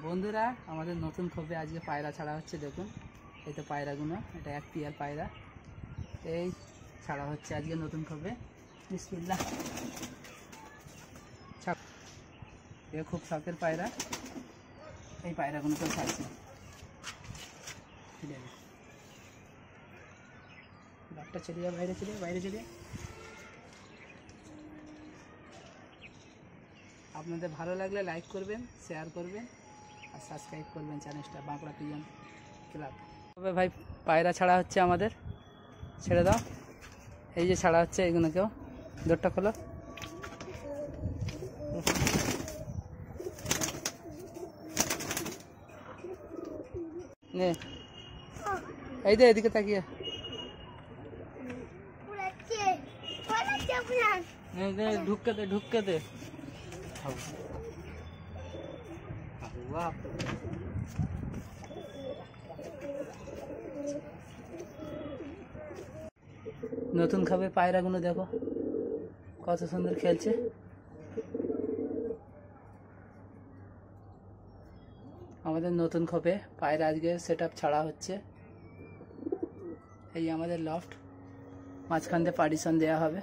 বন্ধুরা আমাদের নতুন খোপে আজকে পায়রা ছাড়া হচ্ছে। দেখুন এই তো পায়রাগুলো, এটা এক পিয়ার পায়রা এই ছাড়া হচ্ছে আজকে নতুন খোপে। বিসমিল্লাহ। এ খুব শখের পায়রা, এই পায়রাগুলো তো ছাড়ছে। বাঘটা চলে যায়, বাইরে চলে যায়। আপনাদের ভালো লাগলে লাইক করবেন, শেয়ার করবেন আর সাবস্ক্রাইব করবেন চ্যানেলটা বাঁকুড়া পিজন ক্লাব। তবে ভাই পায়রা ছাড়া হচ্ছে আমাদের, ছেড়ে দাও। এই যে ছাড়া হচ্ছে এগুলোকেও, দরটা খোলো। নে এই দে, এদিকে তাকিয়ে ঢুককে দে। নতুন খাবে পায়রাগুলো দেখো কত সুন্দর খেলছে। আমাদের নতুন খোপে পায়রা আজকে সেট আপ ছাড়া হচ্ছে। এই আমাদের লফট, মাঝখান দিয়ে পার্টিশন দেওয়া হবে।